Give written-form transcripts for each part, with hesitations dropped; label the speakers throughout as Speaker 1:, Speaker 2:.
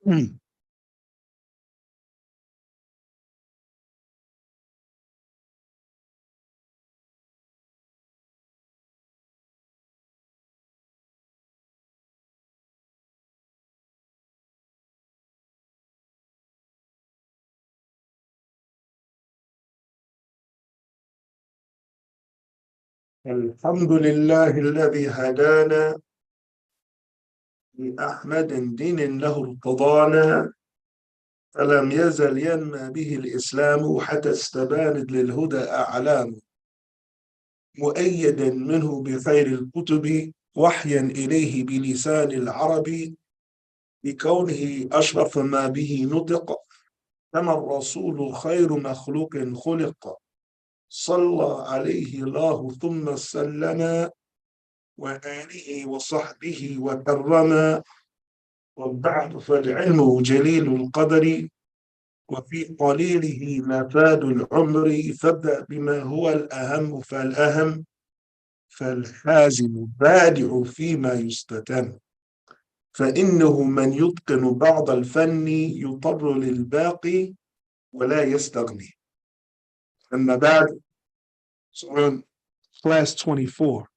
Speaker 1: الحمد لله الذي هدانا لأحمد دين له ارتضانا، فلم يزل ينمى به الإسلام حتى استبانت للهدى أعلام، مؤيدا منه بخير الكتب وحيا إليه بلسان العرب، بكونه أشرف ما به نطق، كما الرسول خير مخلوق خلق، صلى عليه الله ثم سلم، وآله وصحبه وكرما. والبعد فالعلم جليل القدر، وفي قليله مفاد العمر، فابدأ بما هو الأهم فالأهم، فالحازم بادع فيما يستتم، فإنه من يتقن بعض الفن يضطر للباقي ولا يستغني. أما بعد. So we're in class 24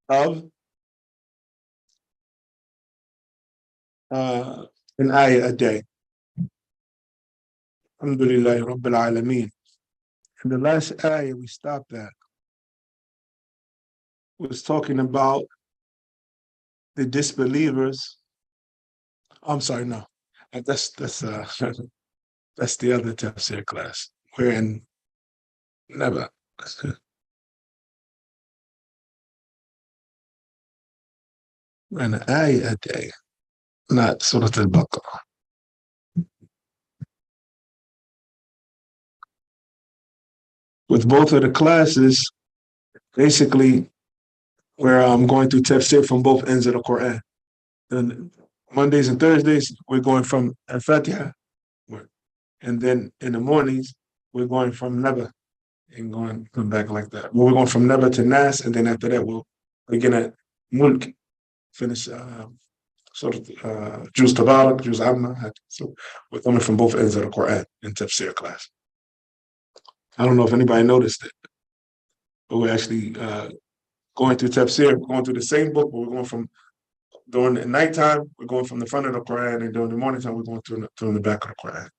Speaker 1: of an ayah a day. Alhamdulillah Rabbil Alameen. And the last ayah we stopped at was talking about the disbelievers. I'm sorry, no. That's that's the other tafsir class. We're in never. We're in an ayah a day, not Surah Al-Baqarah. With both of the classes, basically, where I'm going through tafsir from both ends of the Quran. And Mondays and Thursdays, we're going from Al-Fatiha. And then in the mornings, we're going from Naba and come back like that. Well, we're going from Naba to Nas, and then after that, we'll begin at Mulk, finish sort of Juz Tabarak, Juz Amma. So we're coming from both ends of the Quran in tafsir class. I don't know if anybody noticed it, but we're actually going through tafsir, going through the same book, but we're going from during the nighttime, we're going from the front of the Quran, and during the morning time, we're going through the back of the Quran.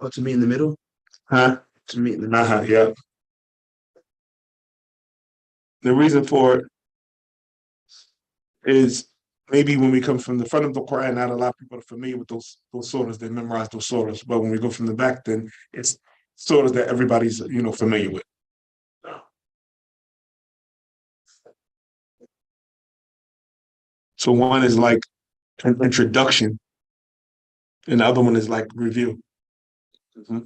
Speaker 2: Oh, to meet in the middle?
Speaker 1: Huh?
Speaker 2: To meet in the middle.
Speaker 1: Yeah. The reason for it is maybe when we come from the front of the Quran, not a lot of people are familiar with those surahs. They memorize those surahs. But when we go from the back, then it's surahs that everybody's familiar with. So one is like an introduction, and the other one is like review. Mm-hmm.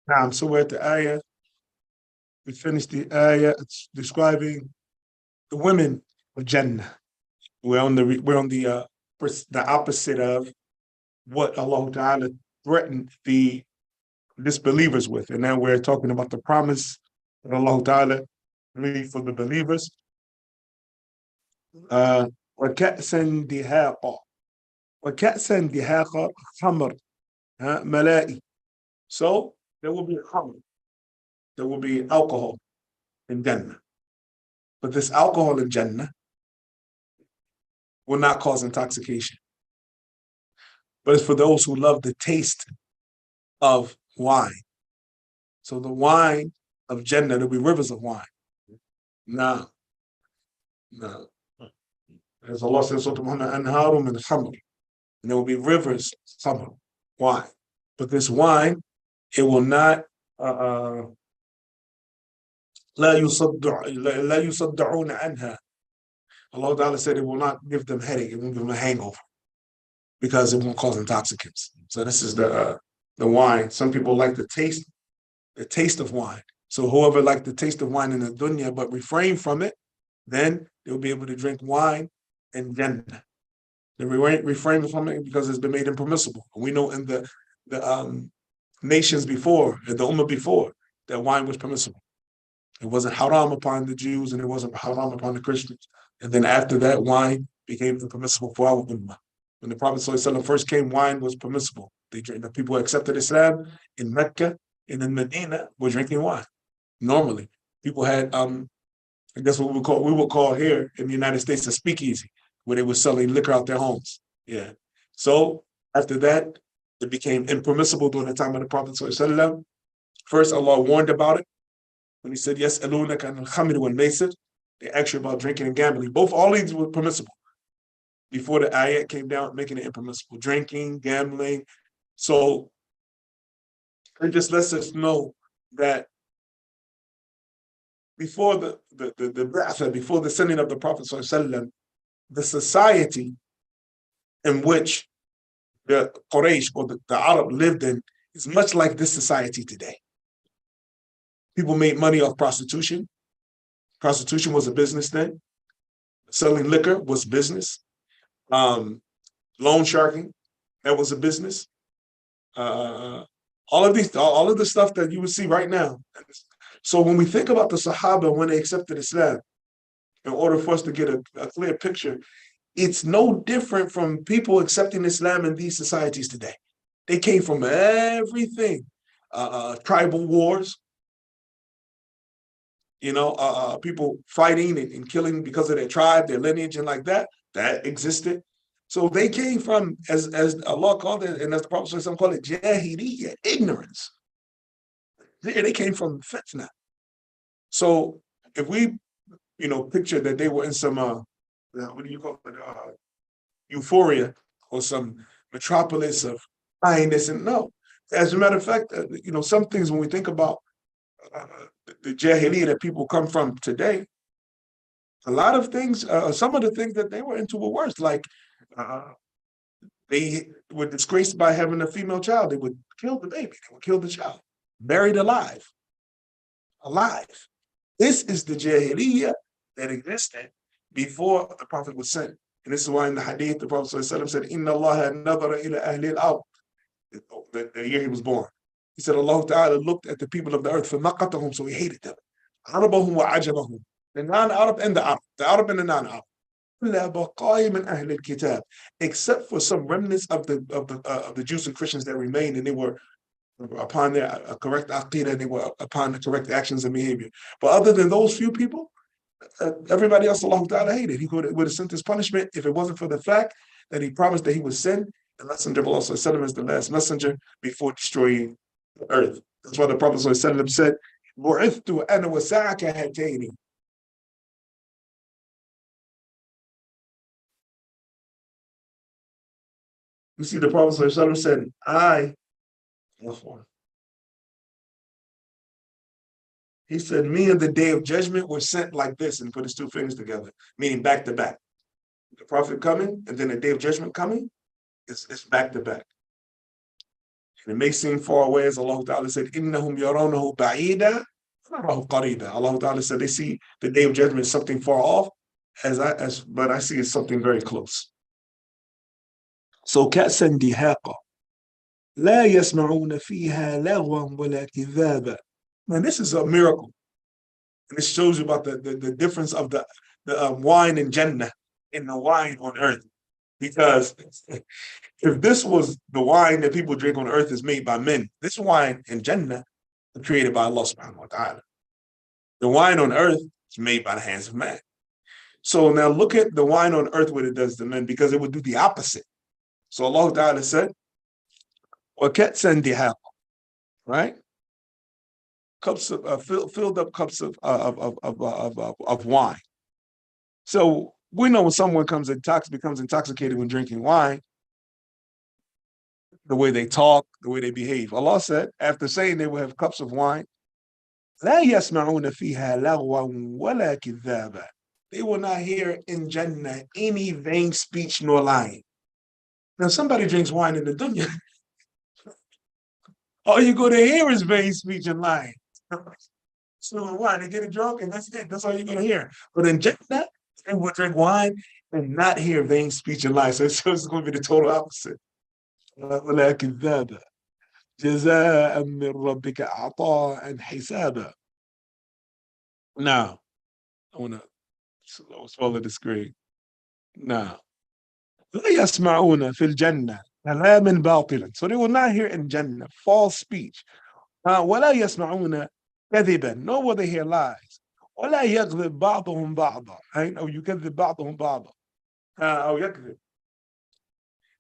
Speaker 1: Now, so we're at the ayah. We finished the ayah. It's describing the women of Jannah. We're on the opposite of what Allah Ta'ala threatened the disbelievers with. And now we're talking about the promise that Allah Ta'ala made for the believers. وَكَأْسًا دِهَاقًا وَكَأْسًا دِهَاقًا خمر ملائي. So there will be khamr. There will be alcohol in Jannah. But this alcohol in Jannah will not cause intoxication. But it's for those who love the taste of wine. So the wine of Jannah, there'll be rivers of wine. No, no. As Allah says, anharu min khamr. And there will be rivers, khamr, wine. But this wine, it will not لا يصدعون عنها. Allah Ta'ala said it will not give them headache, it won't give them a hangover because it won't cause intoxicants. So this is the wine. Some people like the taste of wine. So whoever likes the taste of wine in the dunya but refrain from it, then they'll be able to drink wine in Jannah. They refrain from it because it's been made impermissible. We know in the nations before, the Ummah before, that wine was permissible. It wasn't haram upon the Jews and it wasn't haram upon the Christians. And then after that, wine became permissible for our Ummah. When the Prophet ﷺ first came, wine was permissible. The people who accepted Islam in Mecca and in Medina were drinking wine. Normally, people had, I guess what we would call here in the United States a speakeasy, where they were selling liquor out their homes. Yeah. So after that, it became impermissible during the time of the Prophet ﷺ. First, Allah warned about it when He said, "Yes, alunaka an al-khamr wal maisir." They asked you about drinking and gambling. All these were permissible before the ayat came down, making it impermissible. Drinking, gambling. So it just lets us know that before before the sending of the Prophet ﷺ, the society in which the Quraysh or the Arab lived in is much like this society today. People made money off prostitution. Prostitution was a business then. Selling liquor was business. Loan sharking, that was a business. All of the stuff that you would see right now. So when we think about the Sahaba when they accepted Islam, in order for us to get a clear picture, it's no different from people accepting Islam in these societies today. They came from everything. Tribal wars, people fighting and killing because of their tribe, their lineage, and like that existed. So they came from, as Allah called it, and as the Prophet ﷺ called it, jahiliyyah, ignorance. They came from fitna. So if we, picture that they were in some, what do you call it, euphoria or some metropolis of kindness, and no. As a matter of fact, some things when we think about the jahiliyyah that people come from today, a lot of things, some of the things that they were into were worse. Like they were disgraced by having a female child. They would kill the baby. They would kill the child. Buried alive. This is the jahiliyyah that existed before the Prophet was sent. And this is why in the hadith, the Prophet ﷺ said, Inna Allah nadara ila ahli al-ard. The year he was born. He said, Allah Ta'ala looked at the people of the earth, فَمَقَتَهُمْ, so he hated them. عَرَبَهُمْ وَعَجَبَهُم. The non-Arab and the Arab and the non-Arab. إِلَّا بَقَايَ مِنْ أَهْلِ الْكِتَابِ. Except for some remnants of the Jews and Christians that remained, and they were upon their correct aqidah, they were upon the correct actions and behavior. But other than those few people, everybody else Allah Ta'ala hated. He would have sent his punishment if it wasn't for the fact that he promised that he would send the messenger of Allah as the last messenger before destroying the earth. That's why the Prophet said, بُعِثْتُ أَنَا وَسَعَكَ هَاتَيْنِ. You see, the Prophet said, he said, me and the day of judgment were sent like this, and put his two fingers together, meaning back to back. The Prophet coming, and then the day of judgment coming, it's back to back. And it may seem far away, as Allah Ta'ala said, إِنَّهُمْ يَرَوْنَهُ بَعِيدًا وَنَرَاهُ قَرِيبًا. Allah Ta'ala said they see the day of judgment as something far off, but I see it's something very close. So كَأْسًا دِهَاقًا لَا يَسْمَعُونَ فِيهَا لَغْوًا وَلَا كِذَابًا. Man, this is a miracle. And this shows you about the difference of the wine in Jannah and the wine on earth. Because if this was the wine that people drink on earth is made by men, this wine in Jannah is created by Allah subhanahu wa ta'ala. The wine on earth is made by the hands of man. So now look at the wine on earth, what it does to men, because it would do the opposite. So Allah Ta'ala said, وَكَأْسًا دِهَاقًا, right? Cups of filled up cups of wine. So we know when someone becomes intoxicated when drinking wine, the way they talk, the way they behave. Allah said, after saying they will have cups of wine, لا يسمعون فيها لغوا ولا كذابا. They will not hear in Jannah any vain speech nor lying. Now, somebody drinks wine in the dunya, all you're going to hear is vain speech and lying. So wine, they get drunk, and that's it. That's all you're going to hear. But in Jannah, they will drink wine and not hear vain speech and lying. So it's going to be the total opposite. ولا كذابا جزاء من ربك عطاء حسابا. Now, I want to swallow the screen. Now, لا يسمعون في الجنة كلاما باطلا. So they will not hear in Jannah false speech. ولا يسمعون كذبا. Nor will they hear lies. ولا يكذب بعضهم بعضا. أو يكذب بعضهم بعضا. أو يكذب.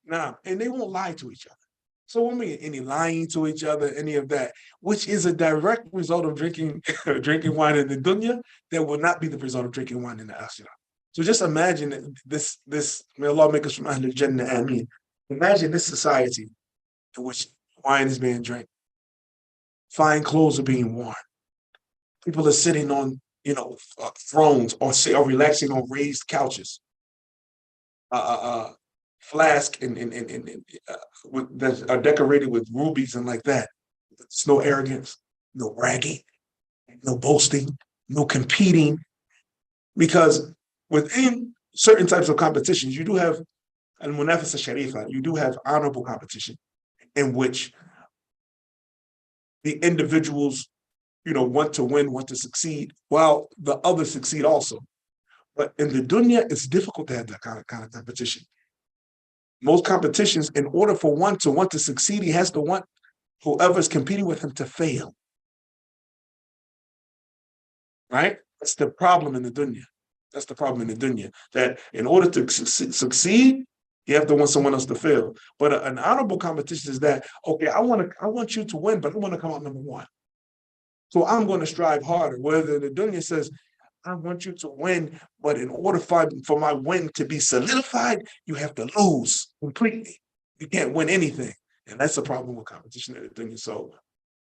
Speaker 1: Now, and they won't lie to each other. So we mean any lying to each other, any of that, which is a direct result of drinking wine in the dunya, that will not be the result of drinking wine in the akhirah. So just imagine this, may Allah make us from Ahlul Jannah, Ameen. Imagine this society in which wine is being drank, fine clothes are being worn, people are sitting on, thrones or relaxing on raised couches, flask that are decorated with rubies and like that. There's no arrogance, no bragging, no boasting, no competing, because within certain types of competitions, you do have al-munafasa sharifa, you do have honorable competition in which the individuals, want to win, want to succeed, while the others succeed also. But in the dunya, it's difficult to have that kind of competition. Most competitions, in order for one to want to succeed, he has to want whoever's competing with him to fail. Right? That's the problem in the dunya. That's the problem in the dunya. That in order to succeed, you have to want someone else to fail. But an honorable competition is that, okay, I want you to win, but I want to come out number one. So I'm going to strive harder. Whether the dunya says, I want you to win, but in order for my win to be solidified, you have to lose completely. You can't win anything. And that's the problem with competition in the dunya. So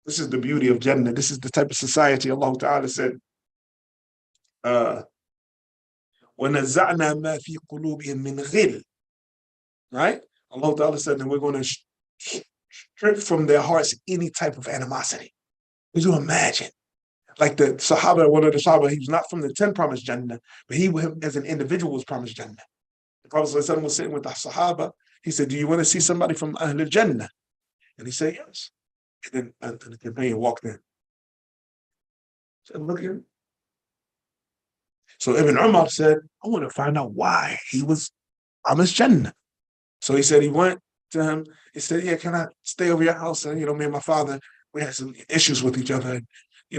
Speaker 1: this is the beauty of Jannah. This is the type of society Allah Ta'ala said, وَنَزَعْنَا مَا فِي قُلُوبِهِم مِّنْ غِلٍّ. Right? Allah Ta'ala said that we're going to strip from their hearts any type of animosity. Could you imagine? Like the Sahaba, one of the Sahaba, he was not from the 10 promised Jannah, but he as an individual was promised Jannah. The Prophet ﷺ was sitting with the Sahaba. He said, do you want to see somebody from Ahlul Jannah? And he said, yes. And then the companion walked in. He said, look at him. So Ibn Umar said, I want to find out why he was promised Jannah. So he said he went to him. He said, yeah, can I stay over your house? And, me and my father, we had some issues with each other. And,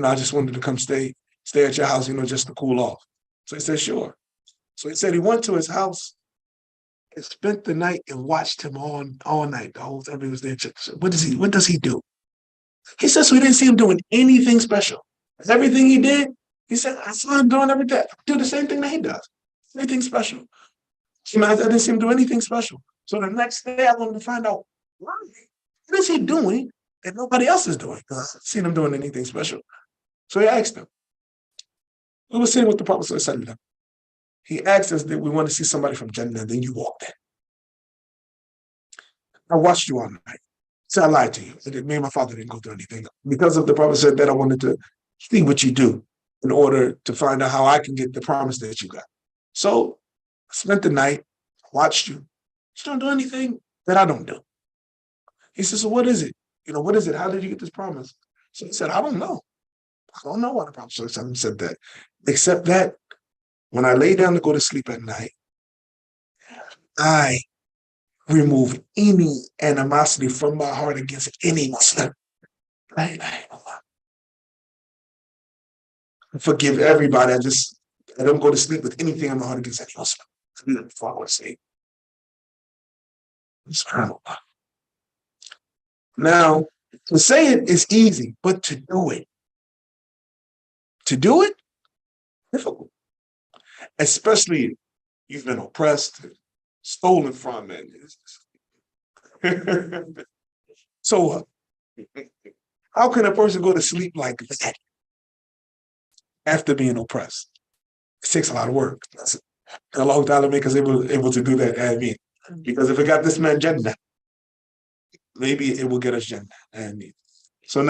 Speaker 1: I just wanted to come stay at your house, just to cool off. So he said, sure. So he said he went to his house and spent the night and watched him all night. The whole time he was there. What does he do? He said, so he didn't see him doing anything special. Everything he did, he said, I saw him doing every day. Do the same thing that he does. Anything special. I didn't see him do anything special. So the next day I wanted to find out, what is he doing that nobody else is doing? Because I haven't seen him doing anything special. So he asked him. We were sitting with the Prophet ﷺ. He asked us that we want to see somebody from Jannah, then you walked in. I watched you all night. So I lied to you. Me and my father didn't go through anything. Because of the Prophet said that, I wanted to see what you do in order to find out how I can get the promise that you got. So I spent the night, watched you. You don't do anything that I don't do. He said, so what is it? What is it? How did you get this promise? So he said, I don't know. I don't know why the Prophet said that. Except that when I lay down to go to sleep at night, I remove any animosity from my heart against any Muslim. I forgive everybody. I don't go to sleep with anything in my heart against any Muslim. That's what I want to say. SubhanAllah. Now, to say it is easy, but to do it, difficult. Especially you've been oppressed, stolen from, and so how can a person go to sleep like that after being oppressed? It takes a lot of work. Allah Ta'ala make us able to do that. I mean, because if it got this man Jannah, maybe it will get us Jannah. I mean, so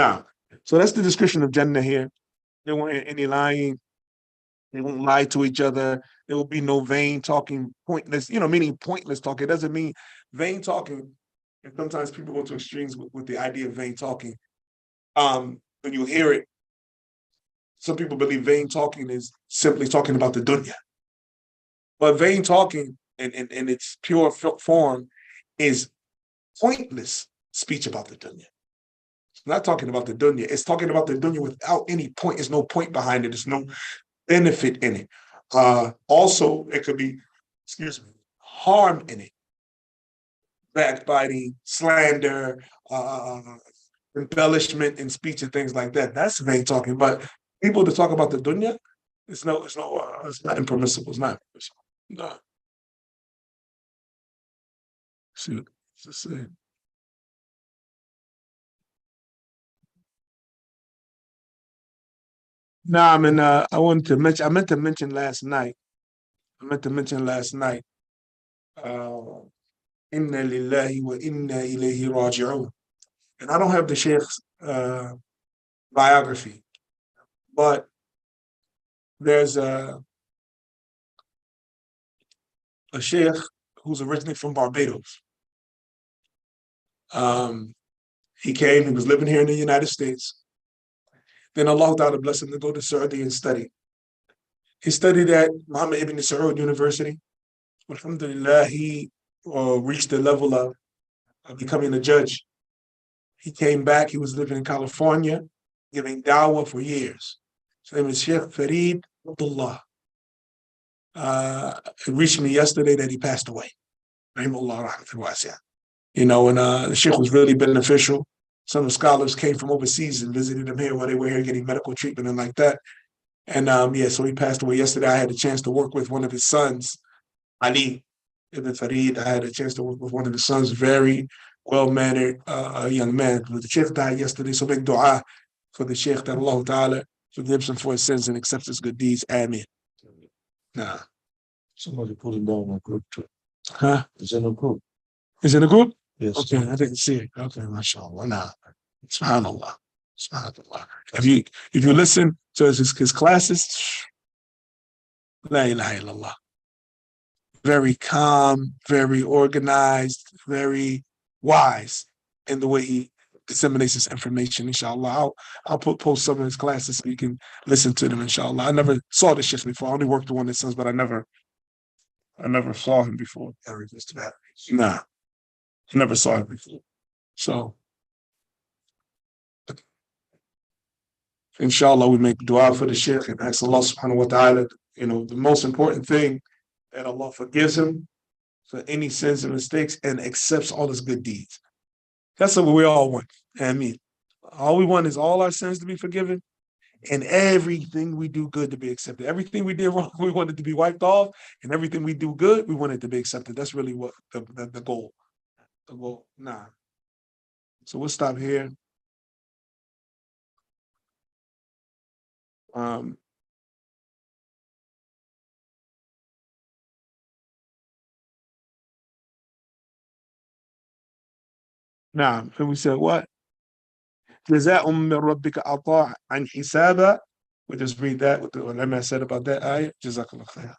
Speaker 1: that's the description of Jannah here. There won't any lying. They won't lie to each other. There will be no vain talking, pointless, meaning pointless talking. It doesn't mean vain talking. And sometimes people go to extremes with the idea of vain talking. When you hear it, some people believe vain talking is simply talking about the dunya. But vain talking in its pure form is pointless speech about the dunya. It's not talking about the dunya. It's talking about the dunya without any point. There's no point behind it. There's no benefit in it. Also, it could be, harm in it. Backbiting, slander, embellishment in speech and things like that. That's vain talking. But people to talk about the dunya, it's not impermissible. It's not impermissible. No. See what it's saying. Nah, I mean, I meant to mention last night. Inna lillahi wa inna ilayhi raji'un. And I don't have the Sheikh's biography, but there's a Sheikh who's originally from Barbados. He came, he was living here in the United States. Then Allah Ta'ala blessed him to go to Saudi and study. He studied at Muhammad Ibn Saud University. Alhamdulillah, he reached the level of becoming a judge. He came back, he was living in California, giving dawah for years. His name is Sheikh Farid Abdullah. It reached me yesterday that he passed away. And the Sheikh was really beneficial. Some of the scholars came from overseas and visited him here while they were here getting medical treatment and like that. And so he passed away yesterday. I had a chance to work with one of his sons, Ali Ibn Farid. I had a chance to work with one of his sons, very well-mannered young man. The Sheikh died yesterday, so make dua for the Sheikh that Allah Ta'ala forgives him for his sins and accepts his good deeds. Ameen. Nah.
Speaker 2: Somebody put him down on group too.
Speaker 1: Huh?
Speaker 2: It's in a group.
Speaker 1: Is it a group?
Speaker 2: Yes.
Speaker 1: Okay, I didn't see it. Okay, mashallah. Nah. SubhanAllah. SubhanAllah. If you listen to his classes, La ilaha illallah. Very calm, very organized, very wise in the way he disseminates his information, inshallah. I'll post some of his classes so you can listen to them, inshallah. I never saw the Sheikh before. I only worked with one of his sons, but I never saw him before. Nah. I never saw him before. So inshallah, we make dua for the Sheikh and ask Allah subhanahu wa ta'ala, the most important thing, that Allah forgives him for any sins and mistakes and accepts all his good deeds. That's what we all want. I mean, all we want is all our sins to be forgiven and everything we do good to be accepted. Everything we did wrong, we want it to be wiped off, and everything we do good, we want it to be accepted. That's really what the goal. The goal. Nah. So we'll stop here. Now, and we said what? جزاء من ربك عطاء عن حسابا. We just read that, what the ulama said about that ayah. جزاك الله خير.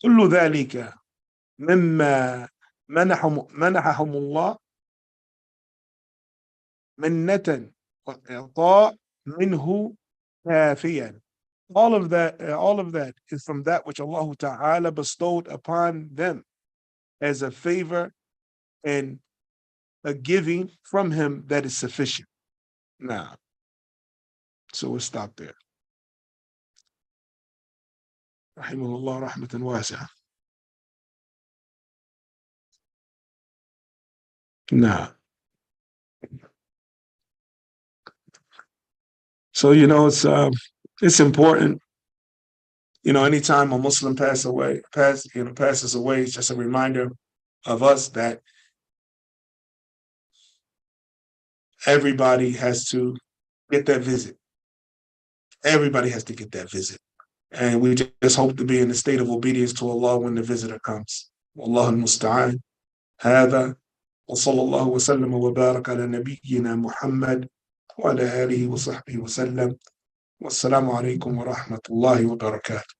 Speaker 1: كل ذلك مما منحهم الله منة وإعطاء منه كافيا. All of that is from that which Allah Ta'ala bestowed upon them as a favor and a giving from him that is sufficient. Now, so we'll stop there. رحمه الله رحمة واسعة. Nah. So it's important. Anytime a Muslim passes away, it's just a reminder of us that everybody has to get that visit. Everybody has to get that visit. And we just hope to be in a state of obedience to Allah when the visitor comes. Wallahu al-musta'an. هذا وصلى الله وسلم وبارك على نبينا محمد وعلى آله وصحبه وسلم. والسلام عليكم ورحمة الله وبركاته.